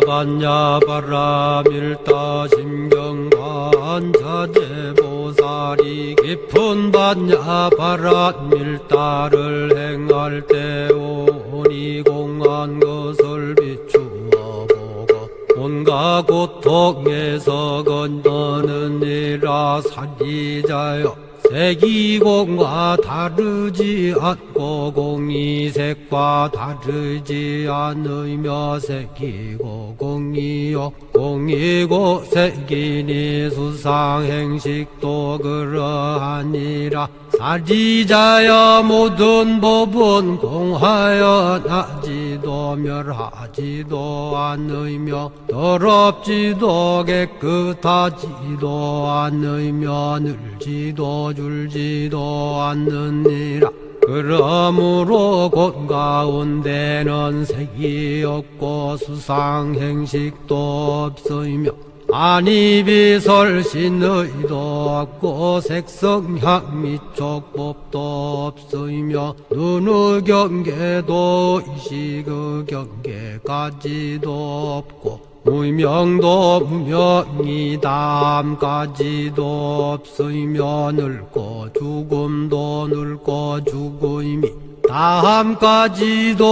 반야바라 밀다 심경반자재보살이 깊은 반야바라 밀다를 행할 때 오니 공한 것을 비추어 보고 온갖 고통에서 건너느니라. 사리자여, 색이공과 다르지 않고 공이색과 다르지 않으며 색이고 공이요 공이고 색이니 수상행식도 그러하니라. 사리자여, 모든 법은 공하여 나지도 멸하지도 않으며 더럽지도 깨끗하지도 않으며 늘지도 줄지도 않느니라. 그러므로 곧 가운데는 색이 없고 수상행식도 없으며 안이비설신의도 없고 색성향 미촉법도 없으며 눈의 경계도 의식의 경계까지도 없고 무명도 무명이담까지도 없으며 늙고 죽음도 늙고 죽음이 다함까지도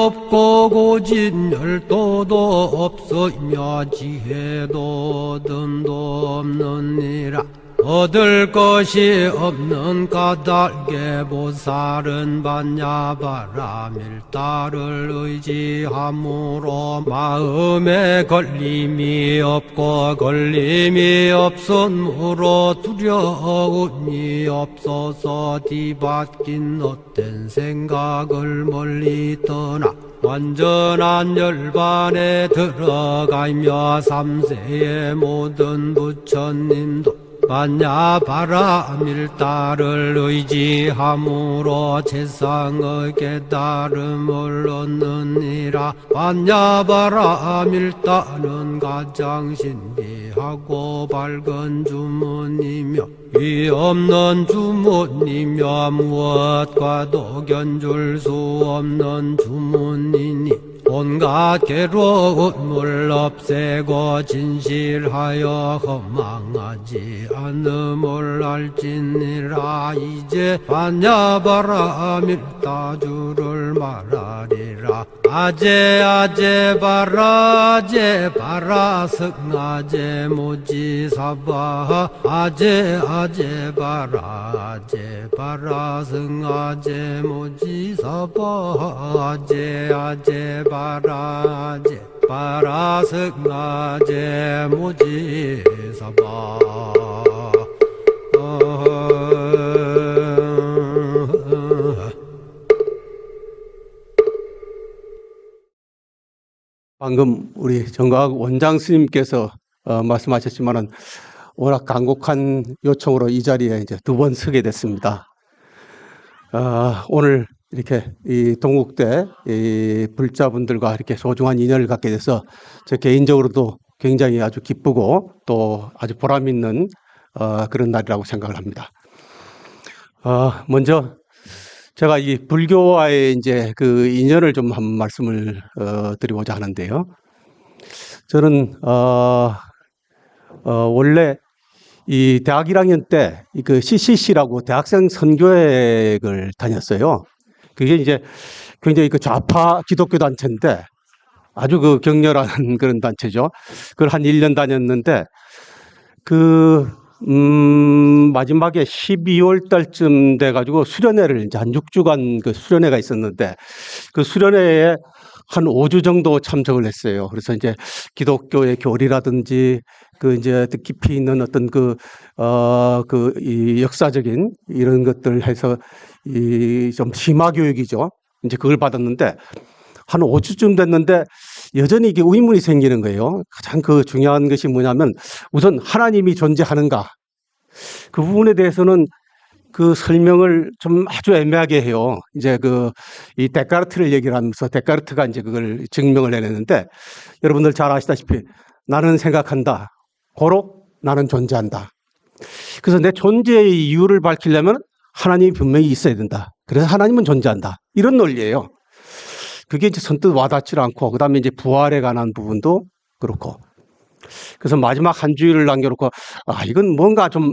없고 고진열도도 없으며 지혜도 듬도 없느니라. 얻을 것이 없는 까닭에 보살은 반야바라 밀다를 의지함으로 마음에 걸림이 없고 걸림이 없으므로 두려움이 없어서 뒤바뀐 헛된 생각을 멀리 떠나 완전한 열반에 들어가며 삼세의 모든 부처님도 반야바라 밀다를 의지함으로 세상의 깨달음을 얻느니라. 반야바라 밀다는 가장 신비하고 밝은 주문이며 위 없는 주문이며 무엇과도 견줄 수 없는 주문이니 온갖 괴로움을 없애고 진실하여 허망하지 않음을 알지니라. 이제 반야바라 밀다주를 말하리라. 아제 아제 바라 아제 바라 승아제 모지사바 아제 아제 바라 아제 바라 승아제 모지사바 아제 아제 바라 아제 바라 승아제 모지사바. 방금 우리 정각 원장 스님께서 말씀하셨지만은 워낙 간곡한 요청으로 이 자리에 이제 두 번 서게 됐습니다. 오늘 이렇게 이 동국대 이 불자분들과 이렇게 소중한 인연을 갖게 돼서 저 개인적으로도 굉장히 아주 기쁘고 또 아주 보람 있는 그런 날이라고 생각을 합니다. 먼저 제가 이 불교와의 이제 그 인연을 좀 한 말씀을 드리고자 하는데요. 저는 원래 이 대학 1학년 때 그 CCC라고 대학생 선교회를 다녔어요. 그게 이제 굉장히 그 좌파 기독교 단체인데 아주 그 격렬한 그런 단체죠. 그걸 한 1년 다녔는데 마지막에 12월 달쯤 돼가지고 수련회를 이제 한 6주간 그 수련회가 있었는데 그 수련회에 한 5주 정도 참석을 했어요. 그래서 이제 기독교의 교리라든지 그 이제 깊이 있는 어떤 이 역사적인 이런 것들 해서 이 좀 심화 교육이죠. 이제 그걸 받았는데 한 5주쯤 됐는데 여전히 이게 의문이 생기는 거예요. 가장 그 중요한 것이 뭐냐면 우선 하나님이 존재하는가? 그 부분에 대해서는 그 설명을 좀 아주 애매하게 해요. 이제 이 데카르트를 얘기를 하면서 데카르트가 이제 그걸 증명을 해냈는데 여러분들 잘 아시다시피 나는 생각한다. 고로 나는 존재한다. 그래서 내 존재의 이유를 밝히려면 하나님이 분명히 있어야 된다. 그래서 하나님은 존재한다. 이런 논리예요. 그게 이제 선뜻 와닿지 않고, 그 다음에 이제 부활에 관한 부분도 그렇고. 그래서 마지막 한 주일을 남겨놓고, 이건 뭔가 좀,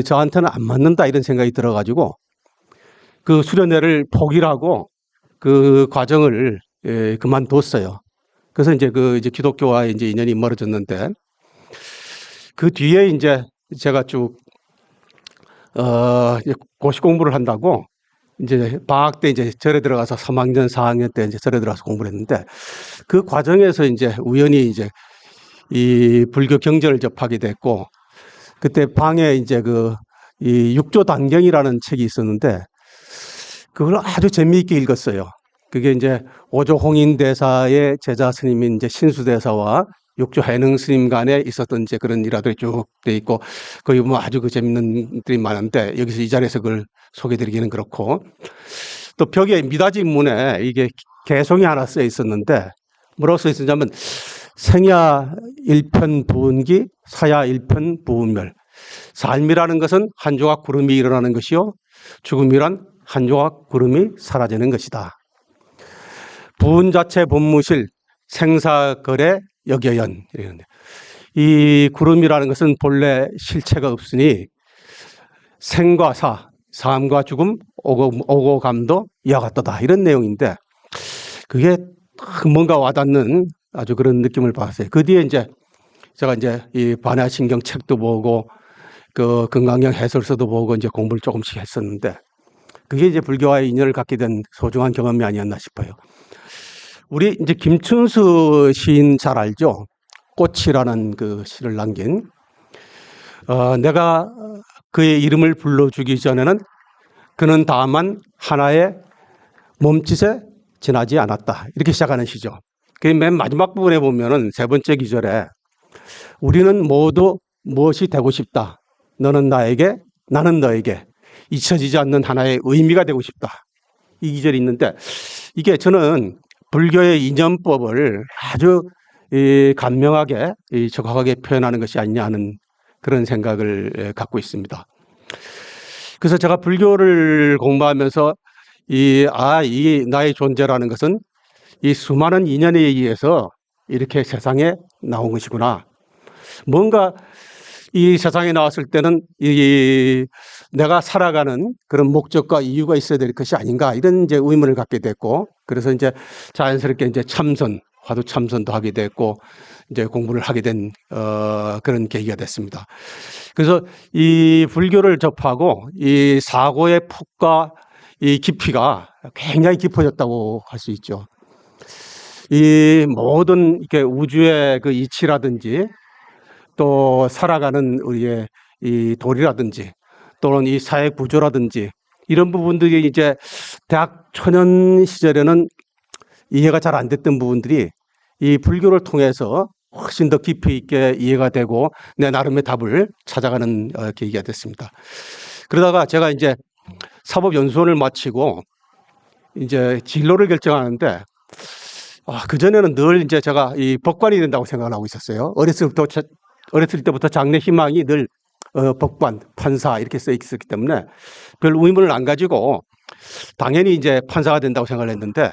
저한테는 안 맞는다 이런 생각이 들어가지고, 그 수련회를 포기를 하고 그 과정을 그만뒀어요. 그래서 이제 기독교와 이제 인연이 멀어졌는데, 그 뒤에 이제 제가 쭉, 이제 고시 공부를 한다고 이제 방학 때 이제 절에 들어가서 3학년, 4학년 때 이제 절에 들어가서 공부를 했는데, 그 과정에서 이제 우연히 이제 이 불교 경전을 접하게 됐고, 그때 방에 이제 이 육조 단경이라는 책이 있었는데, 그걸 아주 재미있게 읽었어요. 그게 이제 오조 홍인 대사의 제자 스님인 이제 신수 대사와 육조 해능 스님 간에 있었던 이제 그런 일화들이 쭉 돼 있고, 거기 보면 아주 재밌는 들이 많은데, 여기서 이 자리에서 그걸 소개드리기는 그렇고, 또 벽에 미닫이 문에 이게 개송이 하나 써 있었는데, 뭐라고 써 있었냐면, 생야 일편 부운기, 사야 일편 부운멸. 삶이라는 것은 한 조각 구름이 일어나는 것이요, 죽음이란 한 조각 구름이 사라지는 것이다. 부운 자체 본무실 생사거래 역여연. 이 구름이라는 것은 본래 실체가 없으니 생과 사, 삶과 죽음, 오고 감도 이와 같다. 이런 내용인데, 그게 뭔가 와닿는 아주 그런 느낌을 받았어요. 그 뒤에 이제 제가 이제 이 반야신경 책도 보고 그 금강경 해설서도 보고 이제 공부를 조금씩 했었는데, 그게 이제 불교와의 인연을 갖게 된 소중한 경험이 아니었나 싶어요. 우리 이제 김춘수 시인 잘 알죠? 꽃이라는 그 시를 남긴, 내가 그의 이름을 불러주기 전에는 그는 다만 하나의 몸짓에 지나지 않았다. 이렇게 시작하는 시죠. 그 맨 마지막 부분에 보면은 세 번째 기절에, 우리는 모두 무엇이 되고 싶다. 너는 나에게, 나는 너에게 잊혀지지 않는 하나의 의미가 되고 싶다. 이 기절이 있는데, 이게 저는 불교의 이념법을 아주 간명하게, 적확하게 표현하는 것이 아니냐 하는 그런 생각을 갖고 있습니다. 그래서 제가 불교를 공부하면서 이 나의 존재라는 것은 이 수많은 인연에 의해서 이렇게 세상에 나온 것이구나. 뭔가 이 세상에 나왔을 때는 내가 살아가는 그런 목적과 이유가 있어야 될 것이 아닌가, 이런 이제 의문을 갖게 됐고, 그래서 이제 자연스럽게 이제 화두 참선도 하게 됐고, 이제 공부를 하게 된 그런 계기가 됐습니다. 그래서 이 불교를 접하고 이 사고의 폭과 이 깊이가 굉장히 깊어졌다고 할 수 있죠. 이 모든 이렇게 우주의 그 이치라든지, 또 살아가는 우리의 이 도리라든지, 또는 이 사회 구조라든지, 이런 부분들이 이제 대학 초년 시절에는 이해가 잘 안 됐던 부분들이 이 불교를 통해서 훨씬 더 깊이 있게 이해가 되고 내 나름의 답을 찾아가는 계기가 됐습니다. 그러다가 제가 이제 사법연수원을 마치고 이제 진로를 결정하는데, 그전에는 늘 이제 제가 이 법관이 된다고 생각을 하고 있었어요. 어렸을 때부터 장래 희망이 늘 법관, 판사 이렇게 써 있었기 때문에 별 의문을 안 가지고 당연히 이제 판사가 된다고 생각을 했는데,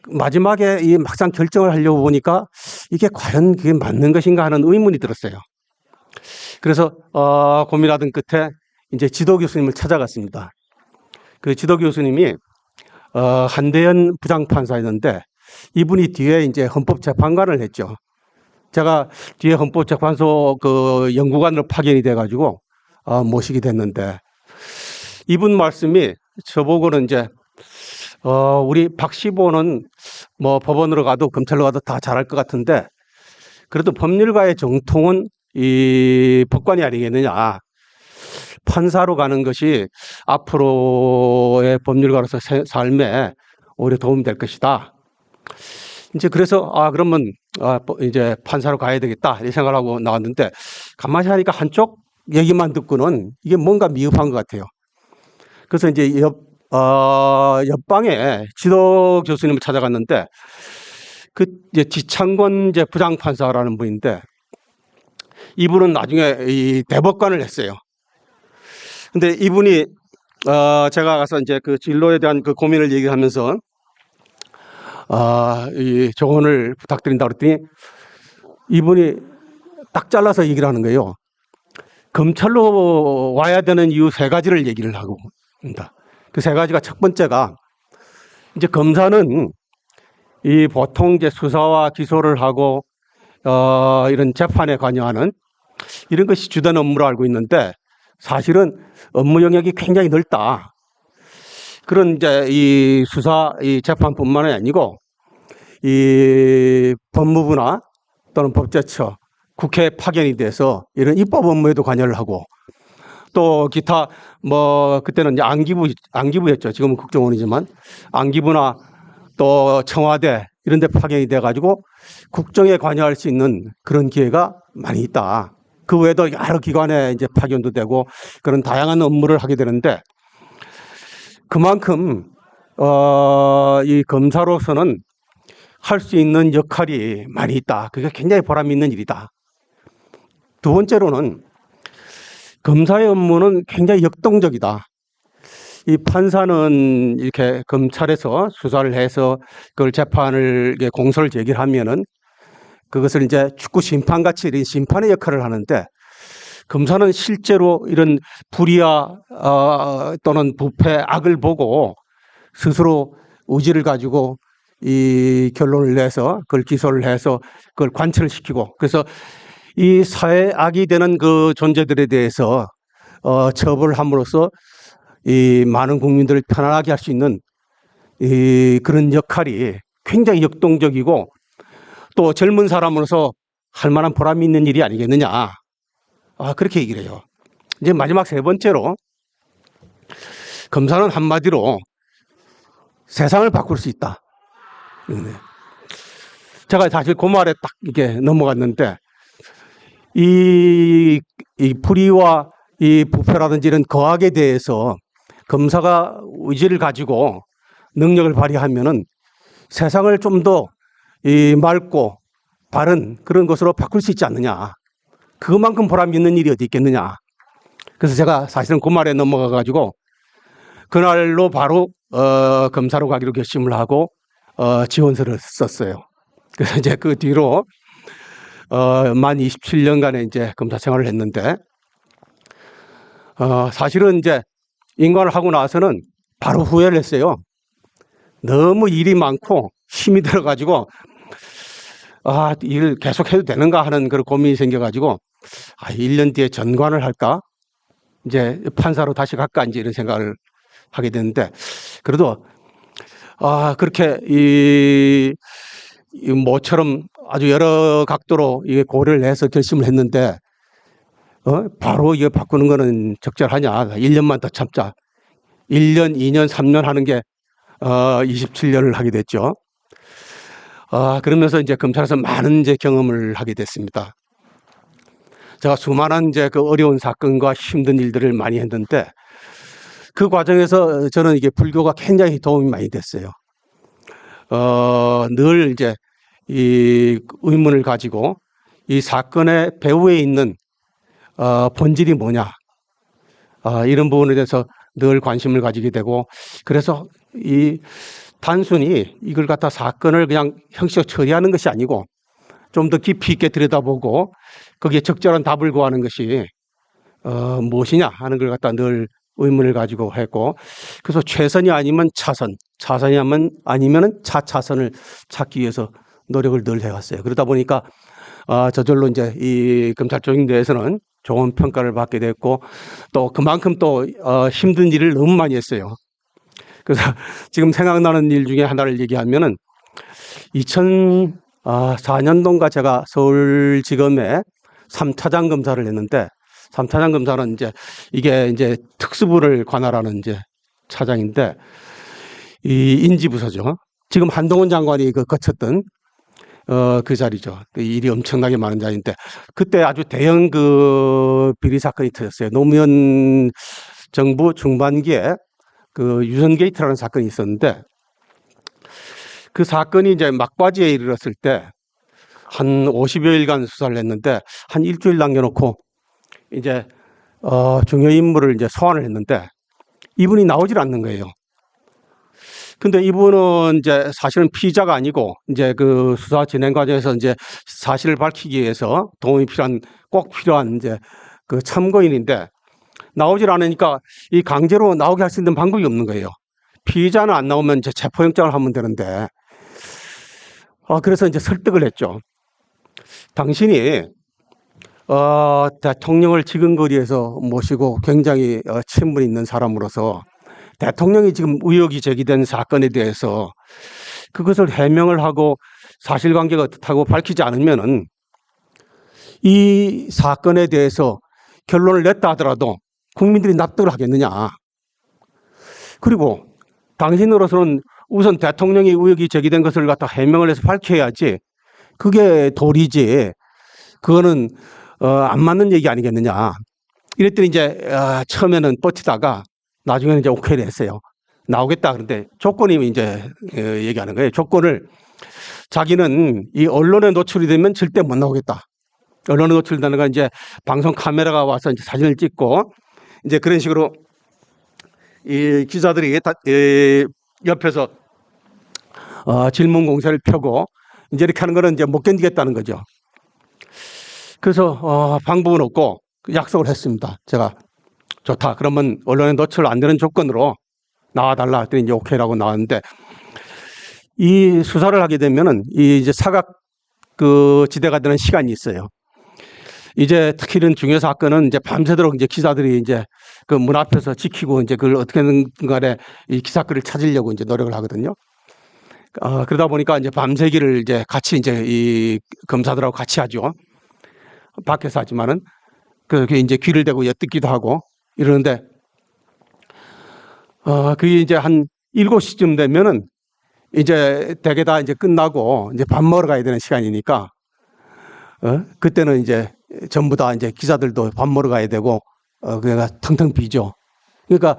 마지막에 이 막상 결정을 하려고 보니까 이게 과연 그게 맞는 것인가 하는 의문이 들었어요. 그래서 고민하던 끝에 이제 지도 교수님을 찾아갔습니다. 그 지도 교수님이 한대현 부장판사였는데, 이분이 뒤에 이제 헌법재판관을 했죠. 제가 뒤에 헌법재판소 그 연구관으로 파견이 돼가지고 모시게 됐는데, 이분 말씀이 저보고는 이제 우리 박시보는 뭐 법원으로 가도 검찰로 가도 다 잘할 것 같은데, 그래도 법률가의 정통은 이 법관이 아니겠느냐. 판사로 가는 것이 앞으로의 법률가로서 삶에 오히려 도움이 될 것이다. 이제 그래서 그러면 이제 판사로 가야 되겠다 이 생각을 하고 나왔는데, 가만히 하니까 한쪽 얘기만 듣고는 이게 뭔가 미흡한 것 같아요. 그래서 이제 옆방에 지도 교수님을 찾아갔는데, 그 이제 지창권 이제 부장판사라는 분인데, 이분은 나중에 이 대법관을 했어요. 근데 이분이 제가 가서 이제 그 진로에 대한 그 고민을 얘기하면서 이 조언을 부탁드린다 그랬더니 이분이 딱 잘라서 얘기를 하는 거예요. 검찰로 와야 되는 이유 세 가지를 얘기를 하고 있습니다. 그 세 가지가 첫 번째가 이제 검사는 이 보통 이제 수사와 기소를 하고 이런 재판에 관여하는 이런 것이 주된 업무로 알고 있는데 사실은 업무 영역이 굉장히 넓다. 그런 이제 이 수사, 이 재판뿐만이 아니고 이 법무부나 또는 법제처, 국회 파견이 돼서 이런 입법 업무에도 관여를 하고 또 기타 뭐 그때는 이제 안기부였죠. 지금은 국정원이지만 안기부나 또 청와대 이런 데 파견이 돼 가지고 국정에 관여할 수 있는 그런 기회가 많이 있다. 그 외에도 여러 기관에 이제 파견도 되고 그런 다양한 업무를 하게 되는데 그만큼 이 검사로서는 할 수 있는 역할이 많이 있다. 그게 굉장히 보람 있는 일이다. 두 번째로는 검사의 업무는 굉장히 역동적이다. 이 판사는 이렇게 검찰에서 수사를 해서 그걸 재판을 공소를 제기를 하면은 그것을 이제 축구 심판같이 이런 심판의 역할을 하는데 검사는 실제로 이런 불의와 또는 부패, 악을 보고 스스로 의지를 가지고 이 결론을 내서 그걸 기소를 해서 그걸 관철을 시키고 그래서 이 사회 악이 되는 그 존재들에 대해서 처벌을 함으로써 이 많은 국민들을 편안하게 할 수 있는 이 그런 역할이 굉장히 역동적이고 또 젊은 사람으로서 할 만한 보람이 있는 일이 아니겠느냐. 그렇게 얘기를 해요. 이제 마지막 세 번째로 검사는 한마디로 세상을 바꿀 수 있다. 제가 사실 그 말에 딱 이게 넘어갔는데 이 불의와 이 부패라든지 이런 거악에 대해서 검사가 의지를 가지고 능력을 발휘하면은 세상을 좀 더 이 맑고 바른 그런 것으로 바꿀 수 있지 않느냐. 그만큼 보람 있는 일이 어디 있겠느냐. 그래서 제가 사실은 그 말에 넘어가 가지고 그날로 바로 검사로 가기로 결심을 하고 지원서를 썼어요. 그래서 이제 그 뒤로 만 27년간의 이제 검사 생활을 했는데 사실은 이제 인관을 하고 나서는 바로 후회를 했어요. 너무 일이 많고 힘이 들어가지고 일을 계속 해도 되는가 하는 그런 고민이 생겨가지고 1년 뒤에 전관을 할까? 이제 판사로 다시 갈까? 이제 이런 생각을 하게 됐는데 그래도 그렇게 이 모처럼 아주 여러 각도로 이게 고려를 해서 결심을 했는데 바로 이거 바꾸는 거는 적절하냐? 1년만 더 참자. 1년, 2년, 3년 하는 게 27년을 하게 됐죠. 그러면서 이제 검찰에서 많은 이제 경험을 하게 됐습니다. 제가 수많은 이제 그 어려운 사건과 힘든 일들을 많이 했는데 그 과정에서 저는 이게 불교가 굉장히 도움이 많이 됐어요. 늘 이제 이 의문을 가지고 이 사건의 배후에 있는 본질이 뭐냐 이런 부분에 대해서 늘 관심을 가지게 되고 그래서 이 단순히 이걸 갖다 사건을 그냥 형식적으로 처리하는 것이 아니고 좀 더 깊이 있게 들여다보고 거기에 적절한 답을 구하는 것이 무엇이냐 하는 걸 갖다 늘 의문을 가지고 했고 그래서 최선이 아니면 차선, 차선이 아니면 차차선을 찾기 위해서 노력을 늘 해왔어요. 그러다 보니까 저절로 이제 이 검찰총장대에서는 좋은 평가를 받게 됐고 또 그만큼 또 힘든 일을 너무 많이 했어요. 그래서 지금 생각나는 일 중에 하나를 얘기하면은 2004년도인가 제가 서울지검에 3차장 검사를 했는데 3차장 검사는 이게 이제 특수부를 관할하는 이제 차장인데 이 인지부서죠. 지금 한동훈 장관이 거쳤던 그 자리죠. 일이 엄청나게 많은 자리인데 그때 아주 대형 그 비리 사건이 터졌어요. 노무현 정부 중반기에 그 유선 게이트라는 사건이 있었는데 그 사건이 이제 막바지에 이르렀을 때 한 50여일간 수사를 했는데 한 일주일 남겨놓고 이제 중요 인물을 이제 소환을 했는데 이분이 나오질 않는 거예요. 근데 이분은 이제 사실은 피의자가 아니고 이제 그 수사 진행 과정에서 이제 사실을 밝히기 위해서 도움이 꼭 필요한 이제 그 참고인인데 나오질 않으니까 이 강제로 나오게 할 수 있는 방법이 없는 거예요. 피의자는 안 나오면 이제 체포영장을 하면 되는데, 그래서 이제 설득을 했죠. 당신이 대통령을 지근거리에서 모시고 굉장히 친분 있는 사람으로서 대통령이 지금 의혹이 제기된 사건에 대해서 그것을 해명을 하고 사실관계가 어떻다고 밝히지 않으면은 이 사건에 대해서 결론을 냈다 하더라도 국민들이 납득을 하겠느냐. 그리고 당신으로서는 우선 대통령이 의혹이 제기된 것을 갖다 해명을 해서 밝혀야지 그게 도리지 그거는 안 맞는 얘기 아니겠느냐. 이랬더니 이제 처음에는 버티다가 나중에는 이제 오케이를 했어요. 나오겠다. 그런데 조건이 이제 얘기하는 거예요. 조건을 자기는 이 언론에 노출이 되면 절대 못 나오겠다. 언론에 노출되는 건 이제 방송 카메라가 와서 이제 사진을 찍고 이제 그런 식으로 이 기자들이 옆에서 질문 공세를 펴고 이제 이렇게 하는 거는 이제 못 견디겠다는 거죠. 그래서 방법은 없고 약속을 했습니다. 제가 좋다. 그러면 언론에 노출 안 되는 조건으로 나와달라 했더니 이제 오케이라고 나왔는데 이 수사를 하게 되면은 이 이제 사각 그 지대가 되는 시간이 있어요. 이제 특히 이런 중요 사건은 이제 밤새도록 이제 기자들이 이제 그 문 앞에서 지키고 이제 그걸 어떻게든 간에 이 기사글을 찾으려고 이제 노력을 하거든요. 그러다 보니까 이제 밤새기를 이제 같이 이제 이 검사들하고 같이 하죠. 밖에서 하지만은 그게 이제 귀를 대고 엿듣기도 하고 이러는데 그게 이제 한 7시쯤 되면은 이제 대개 다 이제 끝나고 이제 밥 먹으러 가야 되는 시간이니까 그때는 이제 전부 다 이제 기자들도 밥 먹으러 가야 되고 그가 텅텅 비죠. 그러니까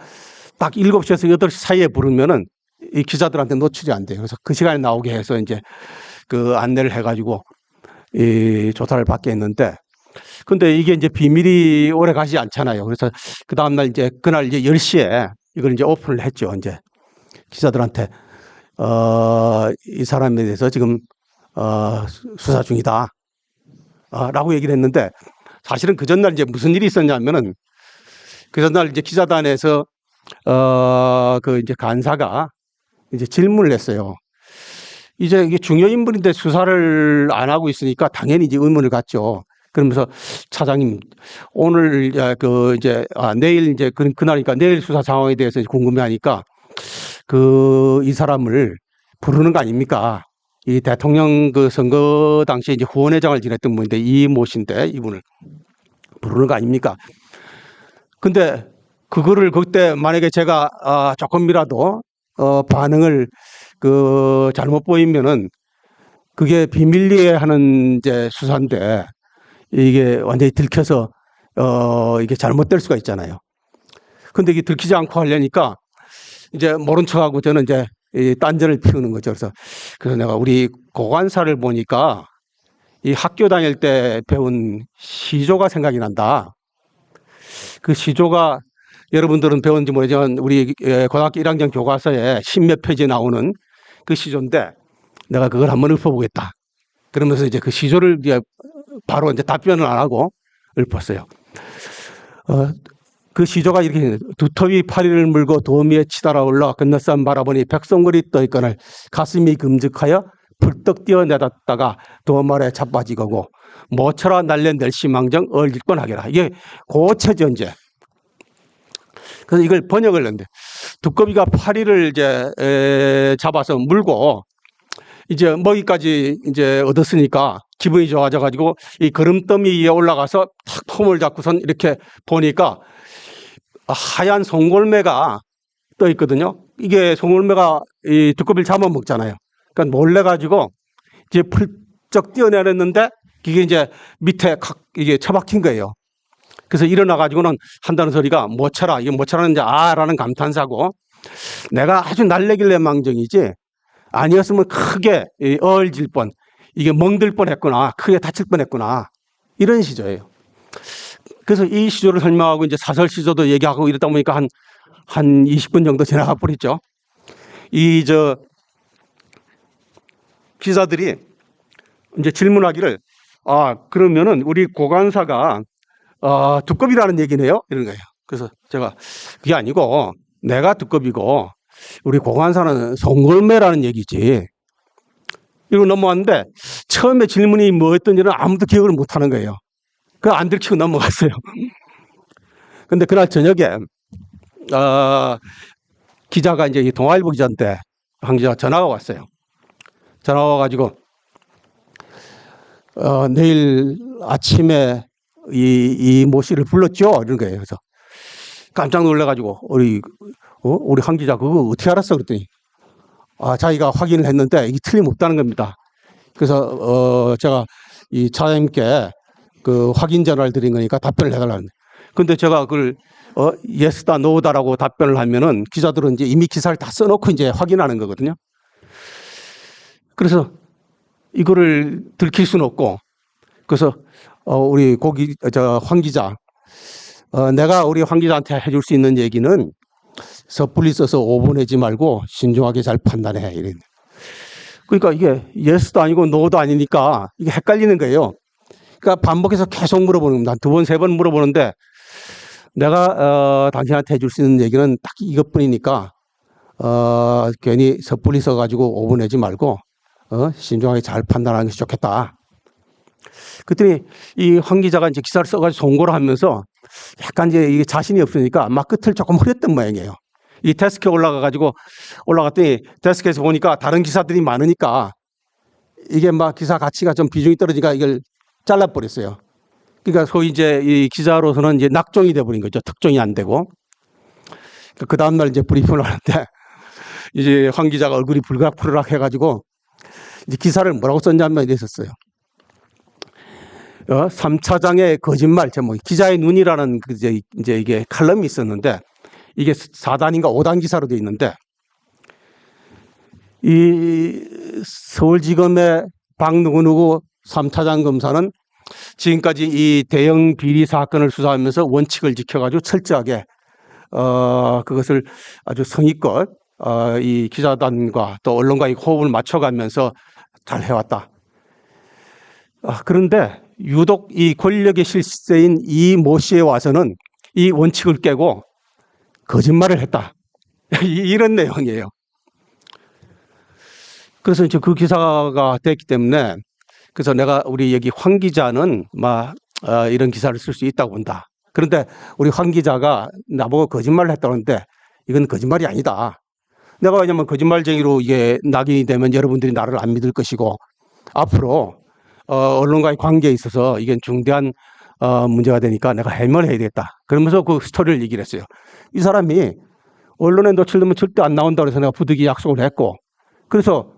딱 7시에서 8시 사이에 부르면은 이 기자들한테 노출이 안 돼요. 그래서 그 시간에 나오게 해서 이제 그 안내를 해가지고 이 조사를 받게 했는데 근데 이게 이제 비밀이 오래 가지 않잖아요. 그래서 그 다음날 이제 그날 이제 10시에 이걸 이제 오픈을 했죠. 이제 기자들한테 이 사람에 대해서 지금 수사 중이다. 라고 얘기를 했는데 사실은 그 전날 이제 무슨 일이 있었냐면은 그 전날 이제 기자단에서 그 이제 간사가 이제 질문을 했어요. 이제 이게 중요 인물인데 수사를 안 하고 있으니까 당연히 이제 의문을 갖죠. 그러면서 차장님 오늘 그 이제 내일 이제 그날이니까 내일 수사 상황에 대해서 궁금해하니까 그 이 사람을 부르는 거 아닙니까? 이 대통령 그 선거 당시에 이제 후원회장을 지냈던 분인데 이모 씨인데 이분을 부르는 거 아닙니까? 근데 그거를 그때 만약에 제가 조금이라도 반응을 그 잘못 보이면은 그게 비밀리에 하는 이제 수사인데 이게 완전히 들켜서 이게 잘못될 수가 있잖아요. 근데 이게 들키지 않고 하려니까 이제 모른 척하고 저는 이제 이 딴전을 피우는 거죠. 그래서 내가 우리 고관사를 보니까 이 학교 다닐 때 배운 시조가 생각이 난다. 그 시조가 여러분들은 배웠는지 모르지만 우리 고등학교 1학년 교과서에 10몇 페이지에 나오는 그 시조인데 내가 그걸 한번 읊어보겠다. 그러면서 이제 그 시조를 이제 바로 이제 답변을 안 하고 읊었어요. 그 시조가 이렇게 두터비 파리를 물고 도미에 치달아 올라 건너산 바라보니 백성골이 떠있거늘 가슴이 금직하여 불떡 뛰어내렸다가 도말에 자빠지고 모처라 날랜 멸시망정 얼질뻔 하게라. 이게 고체죠 이제. 그래서 이걸 번역을 했는데 두꺼비가 파리를 이제 잡아서 물고 이제 먹이까지 이제 얻었으니까 기분이 좋아져 가지고 이 거름더미 위에 올라가서 탁 폼을 잡고선 이렇게 보니까 하얀 송골매가 떠 있거든요. 이게 송골매가 이 두꺼비를 잡아먹잖아요. 그러니까 몰래 가지고 이제 풀쩍 뛰어내렸는데 이게 이제 밑에 이게 처박힌 거예요. 그래서 일어나 가지고는 한다는 소리가 모처라. 이게 모처라는 이제 아라는 감탄사고 내가 아주 날래길래 망정이지 아니었으면 크게 어을질 뻔 이게 멍들 뻔했구나. 크게 다칠 뻔했구나. 이런 시조예요. 그래서 이 시조를 설명하고 이제 사설 시조도 얘기하고 이러다 보니까 한 한 20분 정도 지나가 버렸죠. 기자들이 이제 질문하기를, 그러면은 우리 고관사가 두껍이라는 얘기네요, 이런 거예요. 그래서 제가 그게 아니고 내가 두껍이고 우리 고관사는 송골매라는 얘기지. 이러고 넘어왔는데 처음에 질문이 뭐였던지는 아무도 기억을 못 하는 거예요. 그냥 안 들키고 넘어갔어요. 근데 그날 저녁에 기자가 이제 동아일보 기자인데 한 기자가 전화가 왔어요. 전화가 와가지고 내일 아침에 이 모 씨를 불렀죠, 이런 거예요. 그래서 깜짝 놀래가지고 우리 한 기자 그거 어떻게 알았어? 그랬더니 자기가 확인을 했는데 이게 틀림없다는 겁니다. 그래서 제가 이 차장님께 그 확인 전화를 드린 거니까 답변을 해달라는. 근데 제가 그걸 예스다 노다라고 답변을 하면은 기자들은 이제 이미 기사를 다 써놓고 이제 확인하는 거거든요. 그래서 이거를 들킬 수는 없고, 그래서 우리 황 기자, 내가 우리 황 기자한테 해줄 수 있는 얘기는 섣불리 써서 오보내지 말고 신중하게 잘 판단해, 이런. 그러니까 이게 예스도 아니고 노도 아니니까 이게 헷갈리는 거예요. 그러니까 반복해서 계속 물어보는 겁니다. 두 번, 세 번 물어보는데 내가 당신한테 해줄 수 있는 얘기는 딱 이것뿐이니까 괜히 섣불리 써가지고 오보내지 말고 신중하게 잘 판단하는 것이 좋겠다. 그랬더니 이 황 기자가 이제 기사를 써가지고 송고를 하면서 약간 이제 이게 자신이 없으니까 막 끝을 조금 흐렸던 모양이에요. 이 데스크에 올라갔더니 데스크에서 보니까 다른 기사들이 많으니까 이게 막 기사 가치가 좀 비중이 떨어지니까 이걸 잘라버렸어요. 그러니까 소위 이제 이 기자로서는 이제 낙종이 돼버린 거죠. 특종이 안 되고. 그 다음날 이제 브리핑을 하는데 이제 황 기자가 얼굴이 불가푸르락 해가지고 이제 기사를 뭐라고 썼냐면 이랬었어요. 3차장의 거짓말 제목, 기자의 눈이라는 이제 이게 칼럼이 있었는데 이게 4단인가 5단 기사로 되어 있는데 이 서울지검의 박 누구누구 3차장 검사는 지금까지 이 대형 비리 사건을 수사하면서 원칙을 지켜가지고 철저하게 그것을 아주 성의껏 이 기자단과 또 언론과의 호흡을 맞춰가면서 잘 해왔다. 그런데 유독 이 권력의 실세인 이 모 씨에 와서는 이 원칙을 깨고 거짓말을 했다. 이런 내용이에요. 그래서 이제 그 기사가 됐기 때문에 그래서 내가 우리 여기 황 기자는 이런 기사를 쓸 수 있다고 본다. 그런데 우리 황 기자가 나보고 거짓말을 했다는데 이건 거짓말이 아니다. 내가 왜냐면 거짓말쟁이로 이게 낙인이 되면 여러분들이 나를 안 믿을 것이고 앞으로 언론과의 관계에 있어서 이게 중대한 문제가 되니까 내가 해명을 해야 되겠다. 그러면서 그 스토리를 얘기를 했어요. 이 사람이 언론에 노출되면 절대 안 나온다고 해서 내가 부득이 약속을 했고 그래서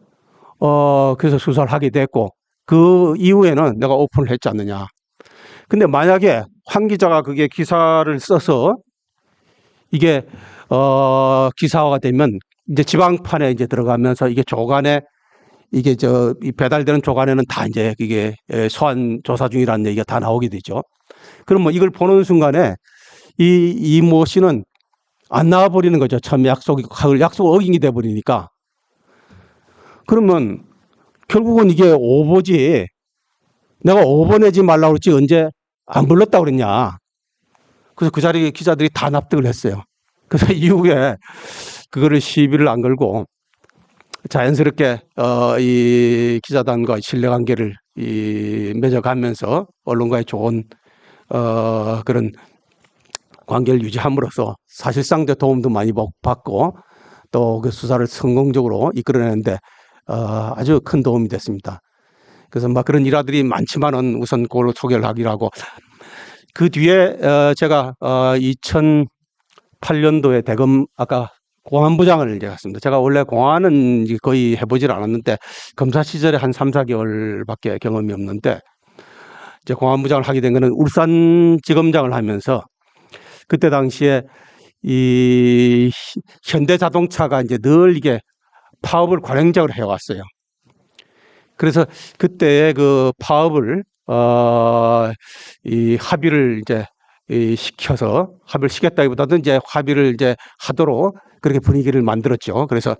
수사를 하게 됐고 그 이후에는 내가 오픈을 했지 않느냐. 근데 만약에 황 기자가 그게 기사를 써서 이게 기사화가 되면 이제 지방판에 이제 들어가면서 이게 조간에 이게 이 배달되는 조간에는 다 이제 이게 소환 조사 중이라는 얘기가 다 나오게 되죠. 그럼 뭐 이걸 보는 순간에 이 모 씨는 안 나와 버리는 거죠. 처음 약속을 어긴게 돼 버리니까. 그러면 결국은 이게 오보지. 내가 오보내지 말라고 그랬지 언제 안 불렀다고 그랬냐. 그래서 그 자리에 기자들이 다 납득을 했어요. 그래서 이후에 그거를 시비를 안 걸고 자연스럽게 이 기자단과 신뢰관계를 맺어가면서 언론과의 좋은 그런 관계를 유지함으로써 사실상 도움도 많이 받고 또 그 수사를 성공적으로 이끌어내는데 아주 큰 도움이 됐습니다. 그래서 그런 일화들이 많지만은 우선 그걸로 소개를 하기로 하고 그 뒤에 제가 2008년도에 대검 아까 공안부장을 이제 갔습니다. 제가 원래 공안은 거의 해보질 않았는데 검사 시절에 한 3, 4개월밖에 경험이 없는데 이제 공안부장을 하게 된 거는 울산지검장을 하면서 그때 당시에 이 현대자동차가 이제 늘 이게 파업을 관행적으로 해왔어요. 그래서 그때 그 파업을 이 합의를 이제 시켜서 합의를 시켰다기보다는 이제 합의를 이제 하도록 그렇게 분위기를 만들었죠. 그래서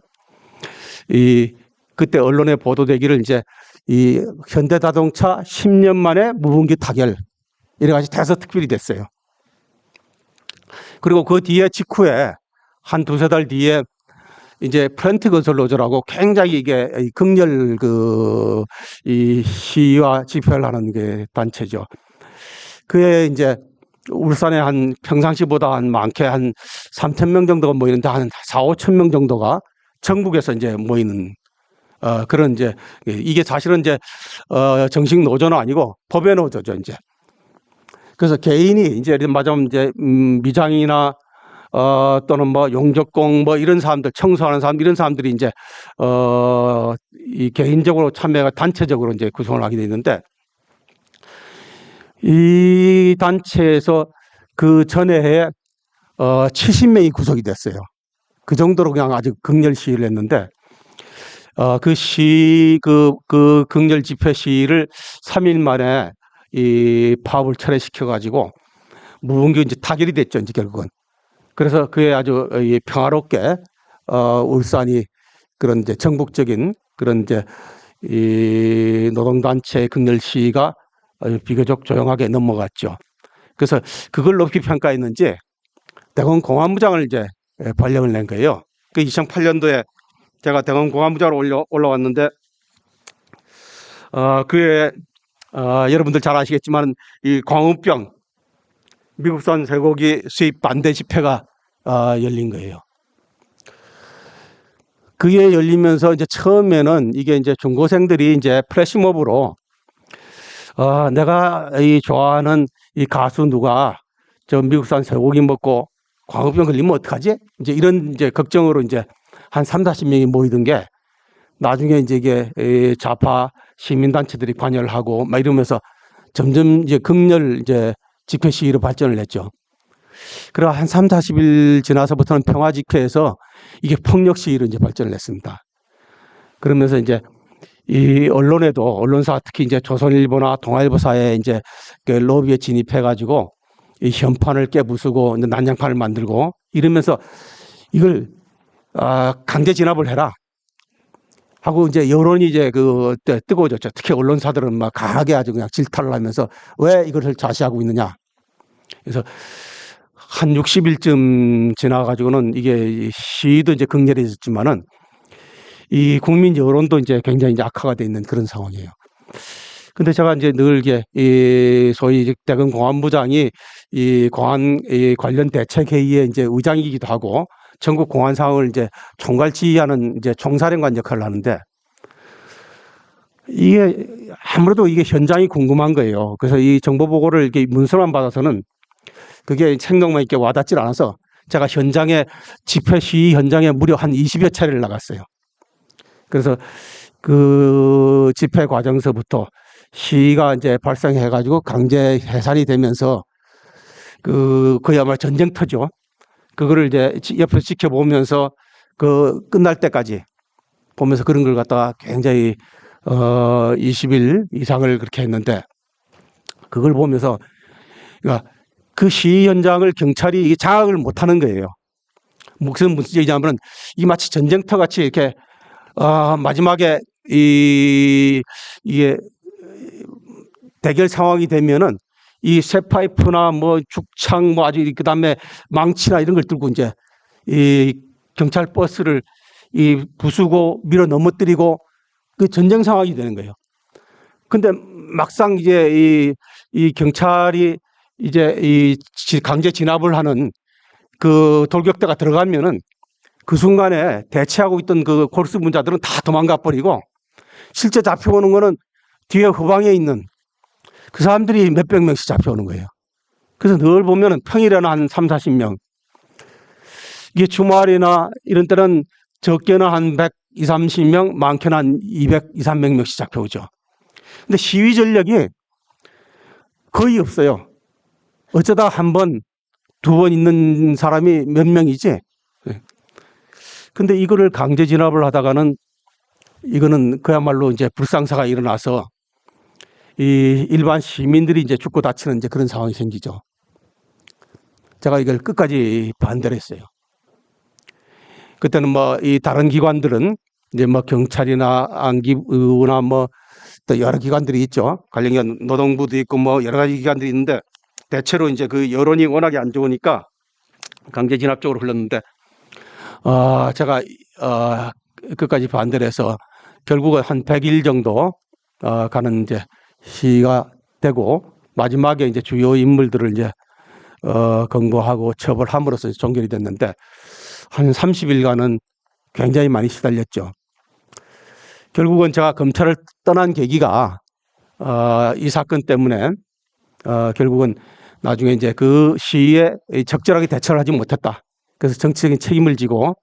그때 언론에 보도되기를 이제 이 현대자동차 10년 만에 무분기 타결 이래가지고 대서특필이 됐어요. 그리고 그 뒤에 직후에 한 두세 달 뒤에 이제 프렌트 건설 노조라고 굉장히 이게 극렬 이 시위와 집회를 하는 게 단체죠. 그에 이제 울산에 한 평상시보다 한 많게 한 3,000명 정도가 모이는데 한 4, 5천 명 정도가 전국에서 이제 모이는 그런 이제 이게 사실은 이제 정식 노조는 아니고 법의 노조죠 이제. 그래서 개인이 이제 말하자면 이제 미장이나 또는 뭐 용접공 뭐 이런 사람들 청소하는 사람 이런 사람들이 이제 이 개인적으로 참여가 단체적으로 이제 구성을 하게 돼 있는데 이 단체에서 그 전에 해에 70명이 구속이 됐어요. 그 정도로 그냥 아주 극렬 시위를 했는데 그 극렬 집회 시위를 3일 만에 이 파업을 철회시켜 가지고 무분기 이제 타결이 됐죠 이제 결국은. 그래서 그에 아주 평화롭게 울산이 그런 이제 전국적인 그런 이제 이 노동단체 극렬 시위가 비교적 조용하게 넘어갔죠. 그래서 그걸 높이 평가했는지 대검 공안부장을 이제 발령을 낸 거예요. 그 2008년도에 제가 대검 공안부장으로 올라왔는데 그에 여러분들 잘 아시겠지만 이 광우병 미국산 쇠고기 수입 반대 집회가 열린 거예요. 그게 열리면서 이제 처음에는 이게 이제 중고생들이 이제 플래시몹으로 내가 이 좋아하는 이 가수 누가 저 미국산 쇠고기 먹고 광우병 걸리면 어떡하지? 이제 이런 이제 걱정으로 이제 한 30-40명이 모이던 게 나중에 이제 이게 좌파 시민단체들이 관여를 하고 막 이러면서 점점 이제 극렬 이제 집회 시위로 발전을 했죠. 그리고 한 30-40일 지나서부터는 평화 집회에서 이게 폭력 시위로 이제 발전을 했습니다. 그러면서 이제 이 언론에도 언론사 특히 이제 조선일보나 동아일보사에 이제 그 로비에 진입해가지고 이 현판을 깨부수고 이제 난장판을 만들고 이러면서 이걸 강제 진압을 해라 하고 이제 여론이 이제 그때 뜨거워졌죠. 특히 언론사들은 막 강하게 아주 그냥 질타를 하면서 왜 이것을 좌시하고 있느냐. 그래서 한 60일쯤 지나가지고는 이게 시위도 이제 극렬해졌지만은 이 국민 여론도 이제 굉장히 이제 악화가 돼 있는 그런 상황이에요. 근데 제가 이제 늘 이게 이 소위 대검 공안부장이 이 관련 대책회의의 이제 의장이기도 하고 전국 공안 상황을 이제 총괄 지휘하는 이제 총사령관 역할을 하는데 이게 아무래도 이게 현장이 궁금한 거예요. 그래서 이 정보 보고를 이렇게 문서만 받아서는 그게 생동감 있게 와닿질 않아서 제가 현장에 집회 시위 현장에 무려 한 20여 차례를 나갔어요. 그래서 그 집회 과정서부터 시위가 이제 발생해가지고 강제 해산이 되면서 그야말로 전쟁터죠. 그거를 이제 옆에서 지켜보면서 그 끝날 때까지 보면서 그런 걸 갖다가 굉장히 20일 이상을 그렇게 했는데 그걸 보면서 그러니까 그 시위 현장을 경찰이 장악을 못하는 거예요. 무슨 얘기냐면은 이 마치 전쟁터 같이 이렇게 마지막에 이게 대결 상황이 되면은 이 쇠파이프나 뭐 죽창 뭐 아주 그다음에 망치나 이런 걸 들고 이제 이 경찰 버스를 이 부수고 밀어 넘어뜨리고 그 전쟁 상황이 되는 거예요. 근데 막상 이제 이 경찰이 이제 이 강제 진압을 하는 그 돌격대가 들어가면은 그 순간에 대치하고 있던 그 골수 분자들은 다 도망가 버리고 실제 잡혀오는 거는 뒤에 후방에 있는 그 사람들이 몇백 명씩 잡혀오는 거예요. 그래서 늘 보면은 평일에는 한 30-40명. 이게 주말이나 이런 때는 적게는 한 120-30명, 많게는 한 200-300명씩 잡혀오죠. 근데 시위 전력이 거의 없어요. 어쩌다 한 번, 두 번 있는 사람이 몇 명이지. 근데 이거를 강제 진압을 하다가는 이거는 그야말로 이제 불상사가 일어나서 이 일반 시민들이 이제 죽고 다치는 이제 그런 상황이 생기죠. 제가 이걸 끝까지 반대를 했어요. 그때는 뭐 이 다른 기관들은 이제 뭐 경찰이나 안기부나 뭐 또 여러 기관들이 있죠. 관련 노동부도 있고 뭐 여러 가지 기관들이 있는데 대체로 이제 그 여론이 워낙에 안 좋으니까 강제 진압 쪽으로 흘렀는데 제가 끝까지 반대를 해서 결국은 한 100일 정도 가는 이제 시가 되고 마지막에 이제 주요 인물들을 이제 검거하고 처벌함으로써 종결이 됐는데 한 30일간은 굉장히 많이 시달렸죠. 결국은 제가 검찰을 떠난 계기가 이 사건 때문에 결국은 나중에 이제 그 시위에 적절하게 대처를 하지 못했다. 그래서 정치적인 책임을 지고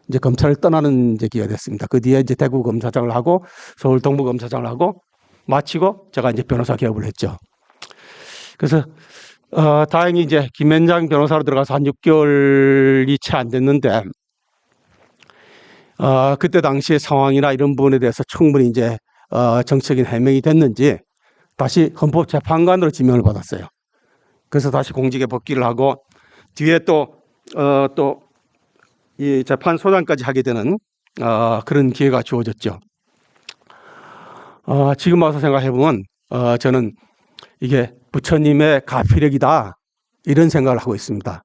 이제 검찰을 떠나는 이제 기회가 됐습니다. 그 뒤에 이제 대구 검사장을 하고 서울 동부 검사장을 하고 마치고 제가 이제 변호사 개업을 했죠. 그래서 다행히 이제 김현장 변호사로 들어가서 한 6개월이 채 안 됐는데 그때 당시의 상황이나 이런 부분에 대해서 충분히 이제 정치적인 해명이 됐는지 다시 헌법재판관으로 지명을 받았어요. 그래서 다시 공직에 복귀를 하고 뒤에 또 이 재판소장까지 하게 되는 그런 기회가 주어졌죠. 지금 와서 생각해 보면 저는 이게 부처님의 가피력이다 이런 생각을 하고 있습니다.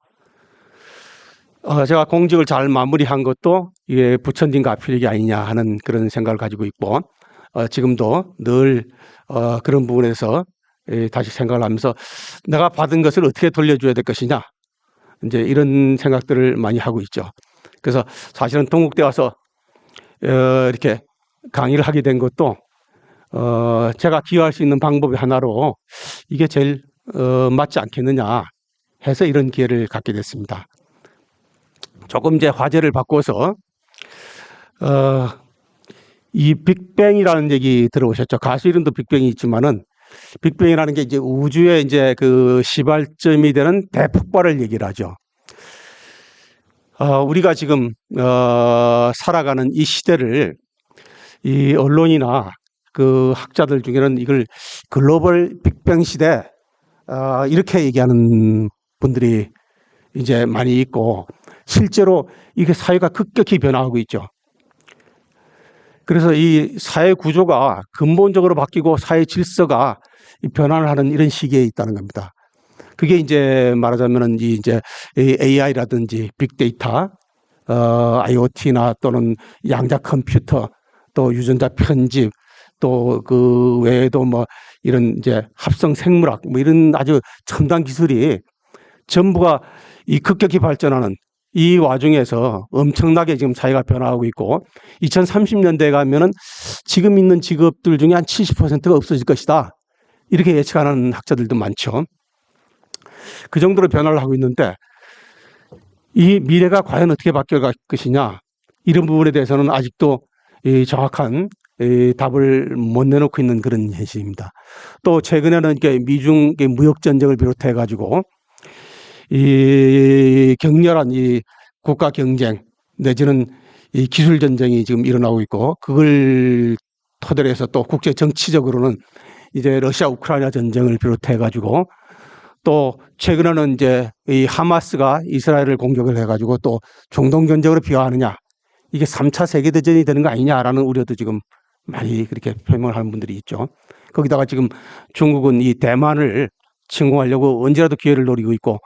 제가 공직을 잘 마무리한 것도 이게 부처님 가피력이 아니냐 하는 그런 생각을 가지고 있고 지금도 늘 그런 부분에서 다시 생각을 하면서 내가 받은 것을 어떻게 돌려줘야 될 것이냐 이제 이런 생각들을 많이 하고 있죠. 그래서 사실은 동국대 와서 이렇게 강의를 하게 된 것도 제가 기여할 수 있는 방법의 하나로 이게 제일 맞지 않겠느냐 해서 이런 기회를 갖게 됐습니다. 조금 이제 화제를 바꿔서 이 빅뱅이라는 얘기 들어보셨죠? 가수 이름도 빅뱅이 있지만은 빅뱅이라는 게 이제 우주의 이제 그 시발점이 되는 대폭발을 얘기를 하죠. 우리가 지금 살아가는 이 시대를 이 언론이나 그 학자들 중에는 이걸 글로벌 빅뱅 시대 이렇게 얘기하는 분들이 이제 많이 있고 실제로 이게 사회가 급격히 변화하고 있죠. 그래서 이 사회 구조가 근본적으로 바뀌고 사회 질서가 변화를 하는 이런 시기에 있다는 겁니다. 그게 이제 말하자면은 이제 AI라든지 빅데이터, IoT나 또는 양자 컴퓨터, 또 유전자 편집, 또 그 외에도 뭐 이런 이제 합성 생물학 뭐 이런 아주 첨단 기술이 전부가 이 급격히 발전하는 이 와중에서 엄청나게 지금 사회가 변화하고 있고 2030년대에 가면은 지금 있는 직업들 중에 한 70%가 없어질 것이다. 이렇게 예측하는 학자들도 많죠. 그 정도로 변화를 하고 있는데 이 미래가 과연 어떻게 바뀔 것이냐 이런 부분에 대해서는 아직도 이 정확한 답을 못 내놓고 있는 그런 현실입니다. 또 최근에는 이렇게 미중 무역 전쟁을 비롯해 가지고 이 격렬한 이 국가 경쟁 내지는 이 기술 전쟁이 지금 일어나고 있고 그걸 토대로 해서 또 국제 정치적으로는 이제 러시아 우크라이나 전쟁을 비롯해 가지고 또 최근에는 이제 이 하마스가 이스라엘을 공격을 해 가지고 또 중동 전쟁으로 비화하느냐 이게 3차 세계대전이 되는 거 아니냐라는 우려도 지금 많이 그렇게 표명을 하는 분들이 있죠. 거기다가 지금 중국은 이 대만을 침공하려고 언제라도 기회를 노리고 있고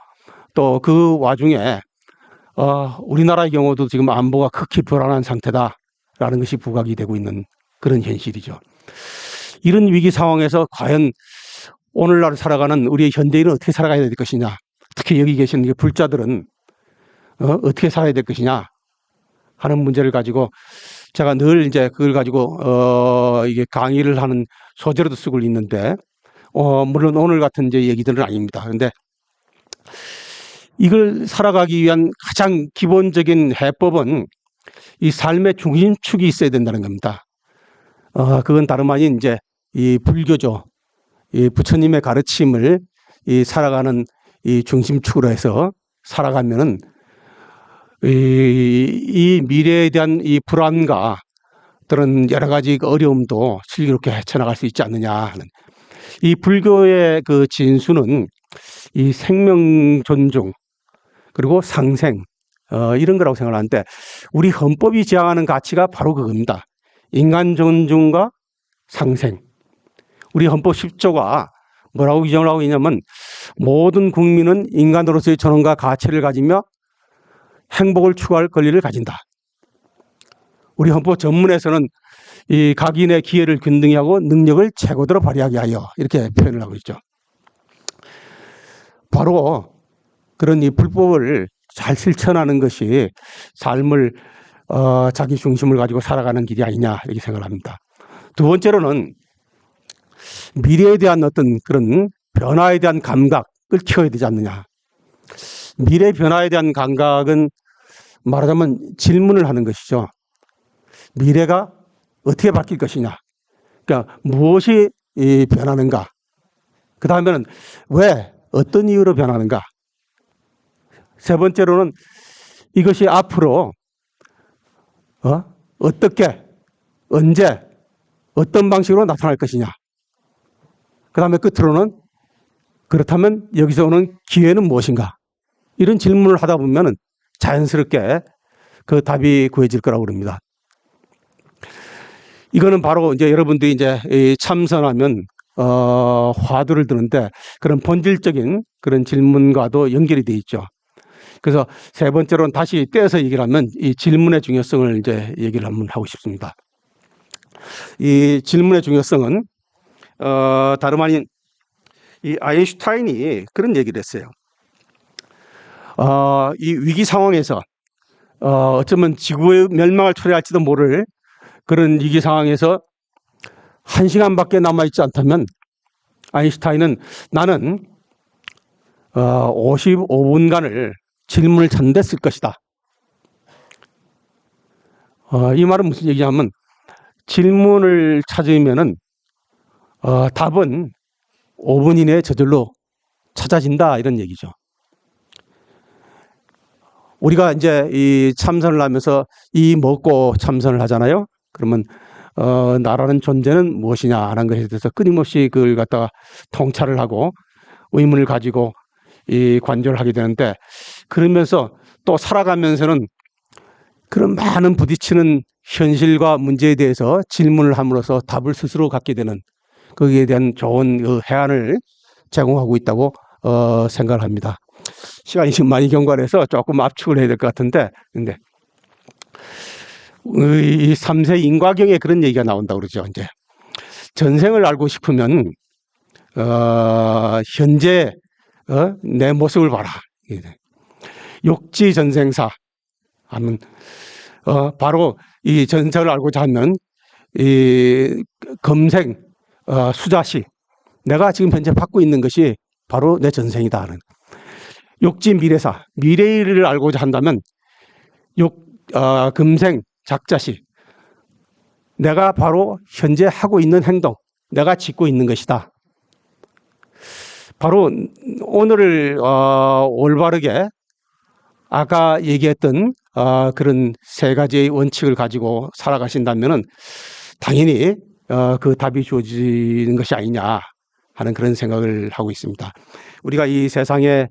또 그 와중에 우리나라의 경우도 지금 안보가 극히 불안한 상태다라는 것이 부각이 되고 있는 그런 현실이죠. 이런 위기 상황에서 과연 오늘날 살아가는 우리의 현대인은 어떻게 살아가야 될 것이냐, 특히 여기 계신 불자들은 어떻게 살아야 될 것이냐 하는 문제를 가지고 제가 늘 이제 그걸 가지고 이게 강의를 하는 소재로도 쓰고 있는데 물론 오늘 같은 이제 얘기들은 아닙니다. 그런데 이걸 살아가기 위한 가장 기본적인 해법은 이 삶의 중심축이 있어야 된다는 겁니다. 그건 다름 아닌 이제 이 불교죠. 이 부처님의 가르침을 이 살아가는 이 중심축으로 해서 살아가면은 이 미래에 대한 이 불안과 또는 여러 가지 어려움도 슬기롭게 헤쳐나갈 수 있지 않느냐 하는 이 불교의 그 진수는 이 생명 존중 그리고 상생, 이런 거라고 생각하는데 우리 헌법이 지향하는 가치가 바로 그겁니다. 인간 존중과 상생. 우리 헌법 10조가 뭐라고 규정을 하고 있냐면 모든 국민은 인간으로서의 존엄과 가치를 가지며 행복을 추구할 권리를 가진다. 우리 헌법 전문에서는 이 각인의 기회를 균등히 하고 능력을 최고대로 발휘하게 하여 이렇게 표현을 하고 있죠. 바로 그런 이 불법을 잘 실천하는 것이 삶을 자기 중심을 가지고 살아가는 길이 아니냐 이렇게 생각합니다. 두 번째로는 미래에 대한 어떤 그런 변화에 대한 감각을 키워야 되지 않느냐. 미래 변화에 대한 감각은 말하자면 질문을 하는 것이죠. 미래가 어떻게 바뀔 것이냐. 그러니까 무엇이 변하는가. 그 다음에는 왜, 어떤 이유로 변하는가. 세 번째로는 이것이 앞으로 어떻게, 언제, 어떤 방식으로 나타날 것이냐. 그 다음에 끝으로는 그렇다면 여기서 오는 기회는 무엇인가. 이런 질문을 하다 보면 자연스럽게 그 답이 구해질 거라고 그럽니다. 이거는 바로 이제 여러분들이 이제 참선하면 화두를 드는데 그런 본질적인 그런 질문과도 연결이 돼 있죠. 그래서 세 번째로는 다시 떼어서 얘기를 하면 이 질문의 중요성을 이제 얘기를 한번 하고 싶습니다. 이 질문의 중요성은 다름 아닌 이 아인슈타인이 그런 얘기를 했어요. 이 위기 상황에서 어쩌면 지구의 멸망을 초래할지도 모를 그런 위기 상황에서 1시간밖에 남아있지 않다면 아인슈타인은 나는 55분간을 질문을 찾는데 쓸 것이다. 이 말은 무슨 얘기냐면 질문을 찾으면은 답은 5분 이내에 저절로 찾아진다 이런 얘기죠. 우리가 이제 이 참선을 하면서 이 먹고 참선을 하잖아요. 그러면 나라는 존재는 무엇이냐 하는 것에 대해서 끊임없이 그걸 갖다가 통찰을 하고 의문을 가지고 이 관조를 하게 되는데 그러면서 또 살아가면서는 그런 많은 부딪히는 현실과 문제에 대해서 질문을 함으로써 답을 스스로 갖게 되는 거기에 대한 좋은 그 해안을 제공하고 있다고 생각을 합니다. 시간이 지금 많이 경과해서 조금 압축을 해야 될 것 같은데, 근데 이 3세 인과경에 그런 얘기가 나온다고 그러죠. 이제 전생을 알고 싶으면 현재 내 모습을 봐라. 욕지 전생사 하면 바로 이 전생을 알고자 하면 이 금생 수자시 내가 지금 현재 받고 있는 것이 바로 내 전생이다 하는 욕지 미래사 미래를 알고자 한다면 금생 작자시 내가 바로 현재 하고 있는 행동 내가 짓고 있는 것이다. 바로 오늘을 올바르게 아까 얘기했던 그런 세 가지의 원칙을 가지고 살아가신다면은 당연히 그 답이 주어지는 것이 아니냐 하는 그런 생각을 하고 있습니다. 우리가 이 세상에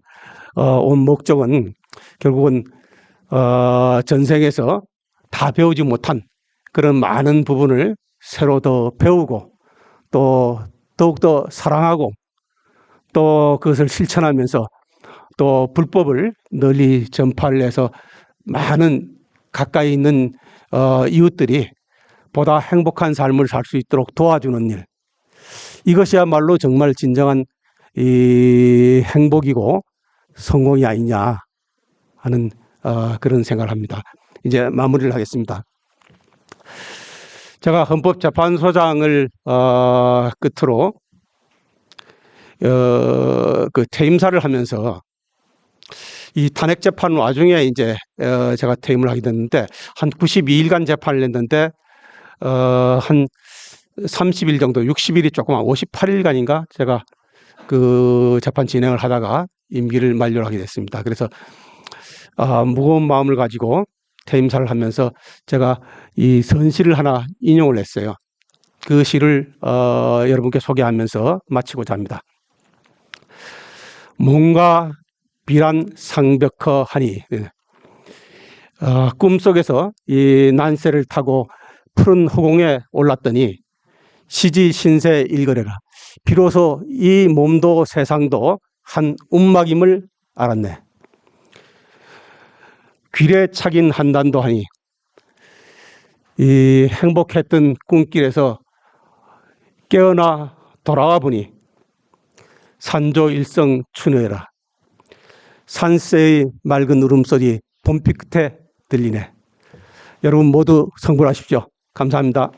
온 목적은 결국은 전생에서 다 배우지 못한 그런 많은 부분을 새로 더 배우고 또 더욱더 사랑하고 또 그것을 실천하면서 또 불법을 널리 전파를 해서 많은 가까이 있는 이웃들이 보다 행복한 삶을 살 수 있도록 도와주는 일. 이것이야말로 정말 진정한 이 행복이고 성공이 아니냐 하는 그런 생각을 합니다. 이제 마무리를 하겠습니다. 제가 헌법재판소장을 끝으로 그 퇴임사를 하면서 이 탄핵 재판 와중에 이제 제가 퇴임을 하게 됐는데 한 92일간 재판을 했는데 한 30일 정도, 60일이 조금 58일간인가 제가 그 재판 진행을 하다가 임기를 만료를 하게 됐습니다. 그래서 무거운 마음을 가지고 퇴임사를 하면서 제가 이 선시를 하나 인용을 했어요. 그 시를 여러분께 소개하면서 마치고자 합니다. 뭔가 비란상벽허하니. 꿈속에서 이 난새를 타고 푸른 허공에 올랐더니 시지신세 일거래라. 비로소 이 몸도 세상도 한 움막임을 알았네. 귀래 착인 한단도 하니 이 행복했던 꿈길에서 깨어나 돌아와 보니 산조일성 춘회라. 산새의 맑은 울음소리 봄빛 끝에 들리네. 여러분 모두 성불하십시오. 감사합니다.